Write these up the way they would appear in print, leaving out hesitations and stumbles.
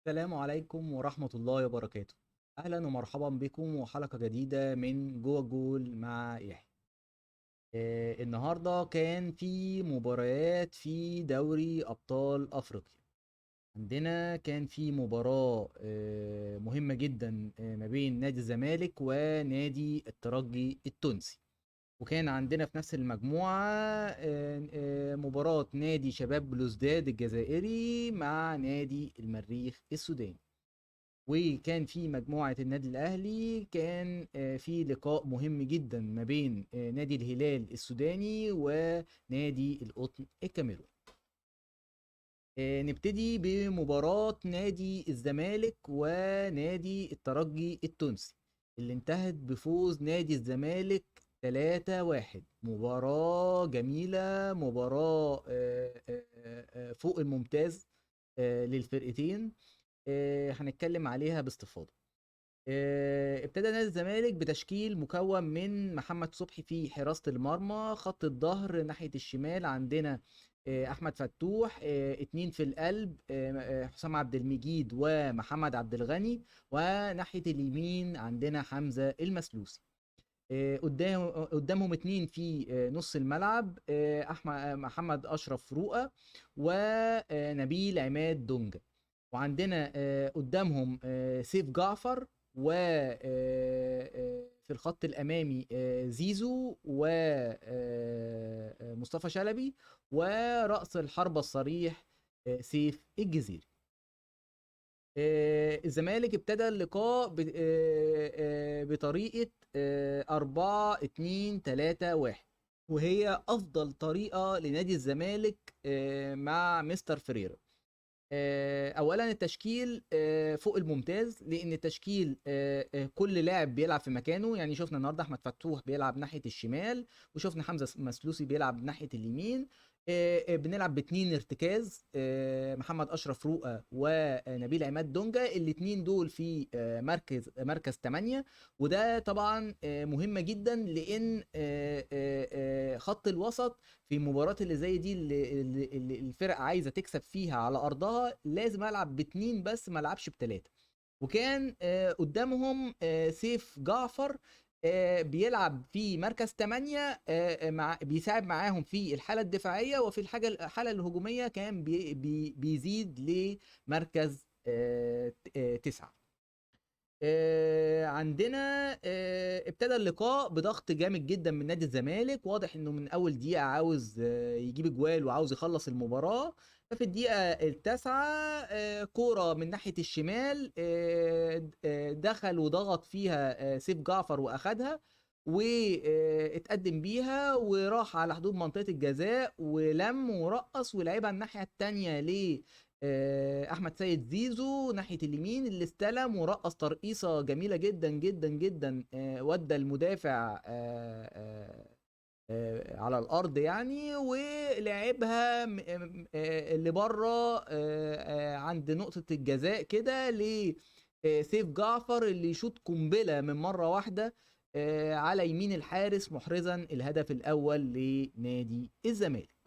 السلام عليكم ورحمة الله وبركاته. أهلا ومرحبا بكم وحلقة جديدة من جوه جول مع يحيى. النهاردة كان في مباريات في دوري أبطال أفريقيا. عندنا كان في مباراة مهمة جدا ما بين نادي الزمالك ونادي الترجي التونسي. وكان عندنا في نفس المجموعة مباراة نادي شباب بلوزداد الجزائري مع نادي المريخ السوداني. وكان في مجموعة النادي الأهلي كان في لقاء مهم جدا ما بين نادي الهلال السوداني ونادي القطن الكاميروني. نبتدي بمباراة نادي الزمالك ونادي الترجي التونسي اللي انتهت بفوز نادي الزمالك 3-1. مباراة جميلة، مباراة فوق الممتاز للفرقتين. هنتكلم عليها باستفاضة. ابتدى نادي الزمالك بتشكيل مكون من محمد صبحي في حراسة المرمى. خط الظهر ناحية الشمال عندنا احمد فتوح، اتنين في القلب حسام عبد المجيد ومحمد عبد الغني. وناحية اليمين عندنا حمزة المسلوسي. قدامهم اتنين في نص الملعب، احمد محمد اشرف رؤى ونبيل عماد دونجا. وعندنا قدامهم سيف جعفر، و في الخط الامامي زيزو ومصطفى شلبي، ورأس الحربة الصريح سيف الجزيري. الزمالك ابتدى اللقاء بطريقة 4-2-3-1، وهي أفضل طريقة لنادي الزمالك مع مستر فريرا. اولا التشكيل فوق الممتاز، لان التشكيل كل لاعب بيلعب في مكانه. يعني شفنا النهارده احمد فتوح بيلعب ناحيه الشمال، وشفنا حمزه مسلوسي بيلعب ناحيه اليمين. بنلعب باتنين ارتكاز، محمد اشرف رؤى ونبيل عماد دونجا، الاتنين دول في مركز 8. وده طبعا مهمه جدا، لان خط الوسط في المباريات اللي زي دي اللي الفرق عايزه تكسب فيها على ارضها لازم العب باتنين بس، ما العبش بتلاته. وكان قدامهم سيف جعفر بيلعب في مركز 8، مع بيساعد معاهم في الحاله الدفاعيه، وفي الحاله الهجوميه كان بيزيد لمركز 9. عندنا ابتدى اللقاء بضغط جامد جدا من نادي الزمالك. واضح انه من اول دقيقة عاوز يجيب اجوال وعاوز يخلص المباراة. ففي الدقيقة التاسعة كورة من ناحية الشمال دخل وضغط فيها سيف جعفر واخدها واتقدم بيها، وراح على حدود منطقة الجزاء ولم ورقص ولعبها الناحية التانية احمد سيد زيزو ناحيه اليمين، اللي استلم ورقص ترقيصه جميله جدا جدا جدا، ودى المدافع على الارض يعني، ولعبها اللي بره عند نقطه الجزاء كده لسيف جعفر، اللي يشوط قنبله من مره واحده على يمين الحارس، محرزا الهدف الاول لنادي الزمالك.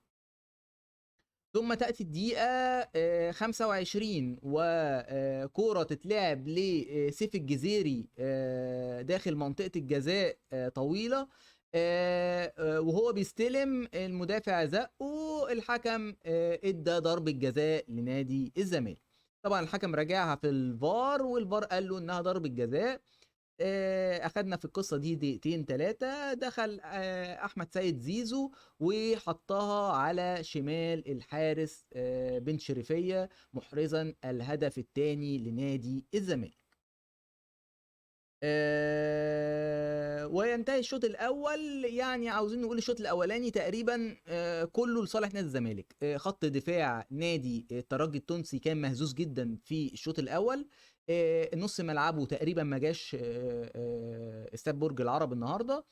ثم تأتي الدقيقة 25 وكورة تتلعب لسيف الجزيري داخل منطقة الجزاء طويلة، وهو بيستلم المدافع زقه. الحكم ادى ضربة جزاء لنادي الزمالك. طبعا الحكم راجعها في الفار، والفار قال له انها ضربة جزاء. اخدنا في القصه دي دقيقتين ثلاثه. دخل احمد سيد زيزو وحطها على شمال الحارس بن شريفيه، محرزا الهدف الثاني لنادي الزمالك. وينتهي الشوط الاول. يعني عاوزين نقول الشوط الاولاني تقريبا كله لصالح نادي الزمالك. خط دفاع نادي الترجي التونسي كان مهزوز جدا في الشوط الاول. نص ملعبه تقريبا ما جاش استاد برج العرب النهارده.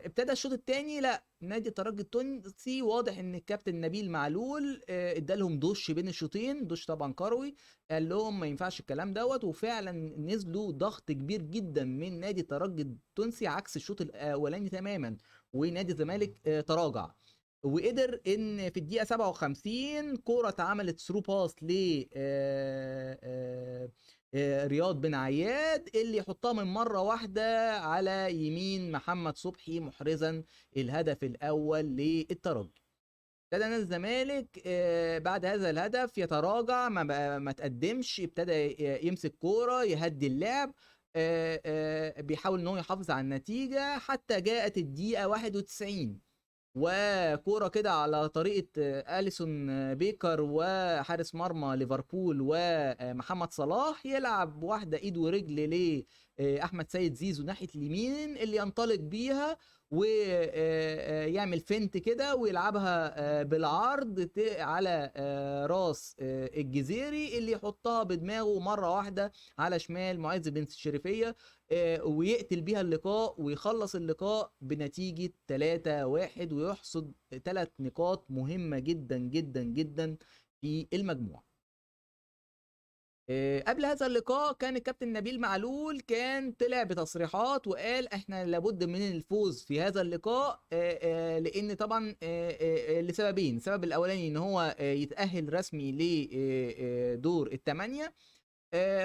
ابتدى الشوط الثاني، لا نادي الترجي التونسي واضح ان الكابتن نبيل معلول ادالهم دش بين الشوطين، دش طبعا كروي، قال لهم ما ينفعش الكلام دوت. وفعلا نزلوا ضغط كبير جدا من نادي الترجي التونسي عكس الشوط الاولاني تماما، ونادي الزمالك تراجع. وقدر ان في الدقيقه 57 كوره اتعملت ثرو باس ل رياض بن عياد اللي يحطها من مره واحده على يمين محمد صبحي، محرزا الهدف الاول للترجي. ابتدى نادي الزمالك بعد هذا الهدف يتراجع، ما تقدمش، ابتدى يمسك كوره يهدي اللعب، بيحاول ان هو يحافظ على النتيجه حتى جاءت الدقيقه 91 وكوره كده على طريقه اليسون بيكر وحارس مرمى ليفربول ومحمد صلاح، يلعب واحده ايد ورجل لاحمد سيد زيزو ناحيه اليمين اللي ينطلق بيها ويعمل فنت كده ويلعبها بالعرض على راس الجزيري اللي يحطها بدماغه مره واحده على شمال معز بن الشريفيه، ويقتل بيها اللقاء ويخلص اللقاء بنتيجة 3-1 ويحصد 3 نقاط مهمة جدا جدا جدا في المجموعة. قبل هذا اللقاء كان الكابتن نبيل معلول كان طلع بتصريحات وقال احنا لابد من الفوز في هذا اللقاء، لان طبعا لسببين. السبب الاولاني ان هو يتأهل رسمي لدور الثمانية،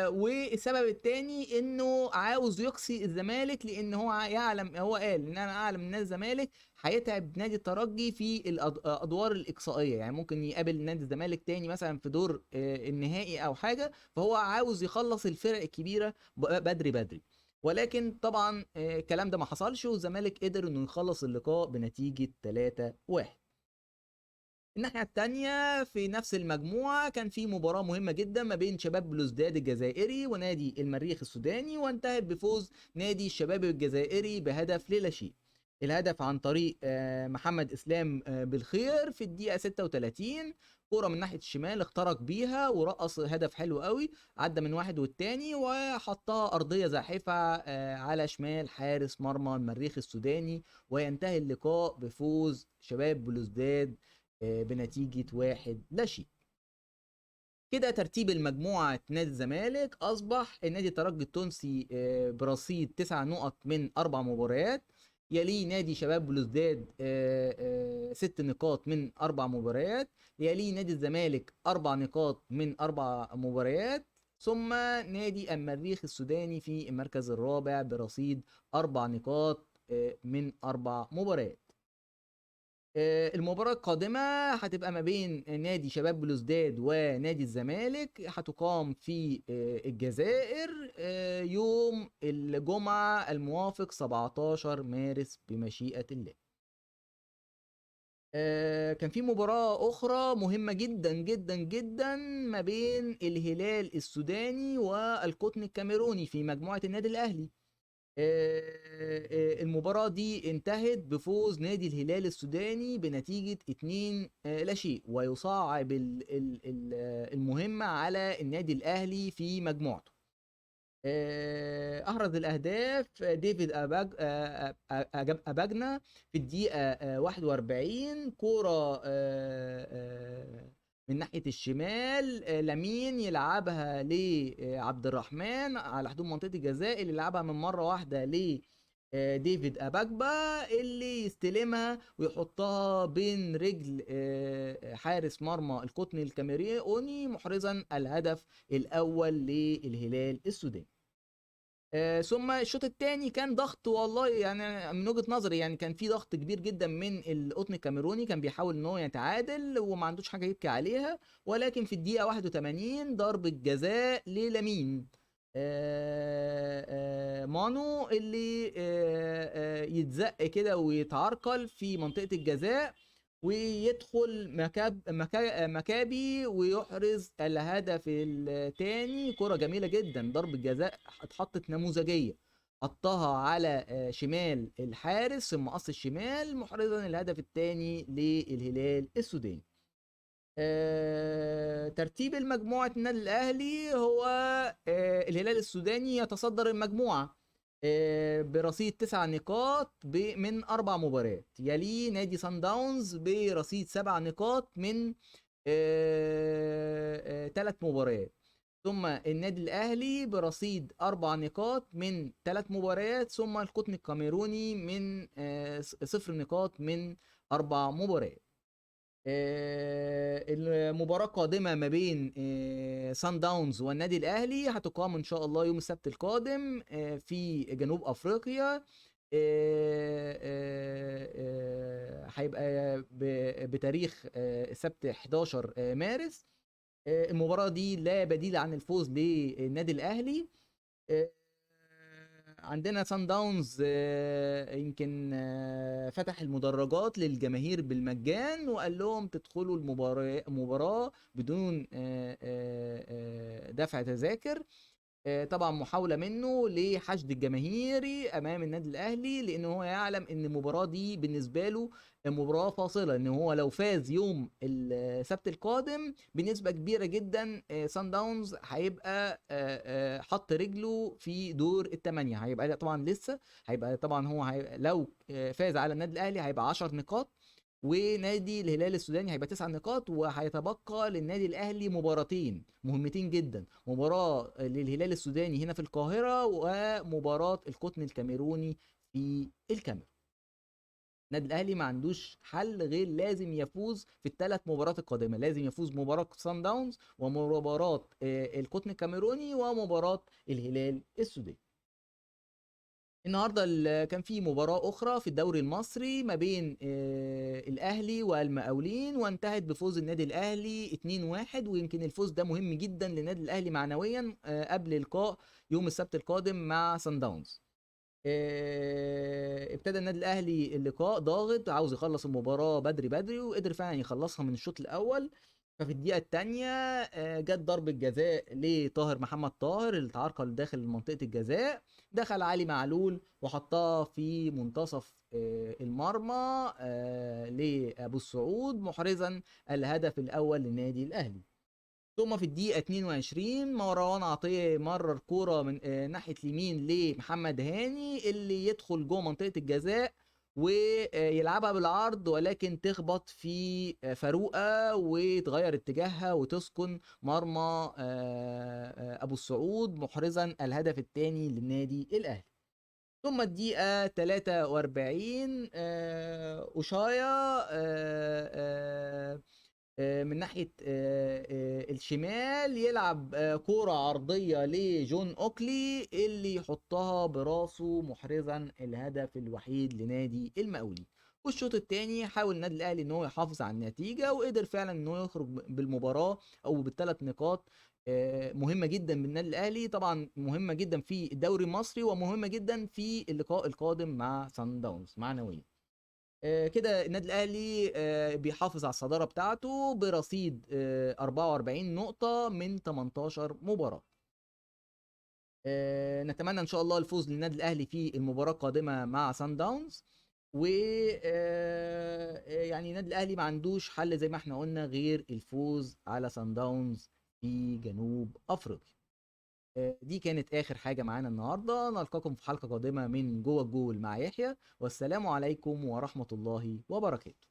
والسبب الثاني انه عاوز يقصي الزمالك، لان هو يعلم، هو قال ان انا اعلم ان نادي الزمالك هيتعب نادي الترجي في الادوار الاقصائيه، يعني ممكن يقابل نادي الزمالك تاني مثلا في دور النهائي او حاجه، فهو عاوز يخلص الفرق الكبيره بدري بدري. ولكن طبعا الكلام ده ما حصلش، والزمالك قدر انه يخلص اللقاء بنتيجه 3-1. الناحية التانية في نفس المجموعة كان في مباراة مهمة جدا ما بين شباب بلوزداد الجزائري ونادي المريخ السوداني، وانتهت بفوز نادي الشباب الجزائري بهدف لا شيء. الهدف عن طريق محمد اسلام بالخير في الدقيقة 36، كورة من ناحية الشمال اخترق بيها ورقص هدف حلو قوي، عدى من واحد والتاني وحطها أرضية زاحفة على شمال حارس مرمى المريخ السوداني، وينتهي اللقاء بفوز شباب بلوزداد بنتيجة 1-0. كده ترتيب المجموعة نادي الزمالك أصبح النادي الترجي التونسي برصيد 9 نقط من 4 مباريات، يليه نادي شباب بلوزداد 6 نقاط من 4 مباريات، يليه نادي الزمالك 4 نقاط من 4 مباريات، ثم نادي المريخ السوداني في المركز الرابع برصيد 4 نقاط من 4 مباريات. المباراة القادمة هتبقى ما بين نادي شباب بلوزداد ونادي الزمالك، هتقام في الجزائر يوم الجمعة الموافق 17 مارس بمشيئة الله. كان في مباراة أخرى مهمة جدا جدا جدا ما بين الهلال السوداني والقطن الكاميروني في مجموعة النادي الأهلي. المباراة دي انتهت بفوز نادي الهلال السوداني بنتيجة 2-0، ويصعب المهمة على النادي الأهلي في مجموعته. أحرز الأهداف ديفيد أباجنا في الدقيقة 41، كورة من ناحية الشمال، لامين يلعبها لعبد الرحمن على حدود منطقة الجزاء، اللي يلعبها من مرة واحدة ديفيد أباجبا اللي يستلمها ويحطها بين رجل حارس مرمى القطن الكاميروني، محرزا الهدف الأول للهلال السوداني. ثم الشوط الثاني كان ضغط، والله يعني من وجهة نظري يعني كان في ضغط كبير جدا من القطن الكاميروني، كان بيحاول ان هو يتعادل وما عندوش حاجه يبكي عليها، ولكن في الدقيقه 81 ضربه جزاء للامين مانو اللي يتزق كده ويتعرقل في منطقه الجزاء ويدخل مكابي ويحرز الهدف الثاني. كرة جميلة جدا، ضربة جزاء اتحطت نموذجية، حطها على شمال الحارس ثم قص الشمال، محرزا الهدف الثاني للهلال السوداني. ترتيب المجموعة النادي الأهلي هو الهلال السوداني يتصدر المجموعة برصيد 9 نقاط من 4 مباريات، يليه نادي سان داونز برصيد 7 نقاط من 3 مباريات، ثم النادي الأهلي برصيد 4 نقاط من 3 مباريات، ثم القطن الكاميروني من 0 نقاط من 4 مباريات. المباراة القادمة ما بين سان داونز والنادي الأهلي هتقام إن شاء الله يوم السبت القادم في جنوب أفريقيا. هيبقى بتاريخ السبت 11 مارس. المباراة دي لا بديل عن الفوز للنادي الأهلي. آه، عندنا سان داونز يمكن فتح المدرجات للجماهير بالمجان وقال لهم تدخلوا المباراة بدون دفع تذاكر. طبعا محاولة منه لحشد الجماهيري امام النادي الاهلي، لان هو يعلم ان المباراة دي بالنسبة له مباراة فاصلة، ان هو لو فاز يوم السبت القادم بنسبة كبيرة جدا سان داونز هيبقى حط رجله في دور الثمانية. هيبقى طبعا لسه، هيبقى طبعا لو فاز على النادي الاهلي هيبقى 10 نقاط، ونادي الهلال السوداني هيبقى 9 نقاط، وهيتبقى للنادي الاهلي مباراتين مهمتين جدا: مباراه للهلال السوداني هنا في القاهره، ومباراه القطن الكاميروني في الكاميرون. النادي الاهلي ما عندوش حل غير لازم يفوز في الثلاث مباريات القادمه، لازم يفوز مباراه سان داونز ومباراه القطن الكاميروني ومباراه الهلال السوداني. النهارده كان في مباراة أخرى في الدوري المصري ما بين الأهلي والمقاولين، وانتهت بفوز النادي الأهلي 2-1. ويمكن الفوز ده مهم جدا للنادي الأهلي معنويا قبل لقاء يوم السبت القادم مع سان داونز. ابتدى النادي الاهلي اللقاء ضاغط، عاوز يخلص المباراه بدري بدري، وقدر فعلا يخلصها من الشوط الاول. ففي الدقيقه الثانيه جت ضربه جزاء لطاهر محمد طاهر اللي تعرقل داخل منطقه الجزاء. دخل علي معلول وحطها في منتصف المرمى لابو السعود، محرزا الهدف الاول للنادي الاهلي. ثم في الدقيقة 22 مروان عطية مرر كورة من ناحية اليمين لمحمد هاني اللي يدخل جوه منطقة الجزاء ويلعبها بالعرض، ولكن تخبط في فاروقة وتغير اتجاهها وتسكن مرمى أبو السعود، محرزا الهدف الثاني للنادي الأهلي. ثم الدقيقة 43 أوشايا من ناحية الشمال يلعب كورة عرضية لجون أوكلي اللي يحطها براسه، محرزا الهدف الوحيد لنادي المقاولين. والشوط الثاني حاول النادي الاهلي ان هو يحافظ على النتيجه، وقدر فعلا ان هو يخرج بالمباراه او بالثلاث نقاط مهمه جدا بالنادي الاهلي، طبعا مهمه جدا في الدوري المصري ومهمه جدا في اللقاء القادم مع سان داونز معنويا. كده النادي الاهلي بيحافظ على الصداره بتاعته برصيد 44 نقطه من 18 مباراه. نتمنى ان شاء الله الفوز للنادي الاهلي في المباراه القادمه مع سان داونز. و يعني النادي الاهلي ما عندوش حل زي ما احنا قلنا غير الفوز على سان داونز في جنوب افريقيا. دي كانت اخر حاجه معانا النهارده، نلقاكم في حلقه قادمه من جوه الجول مع يحيى، والسلام عليكم ورحمه الله وبركاته.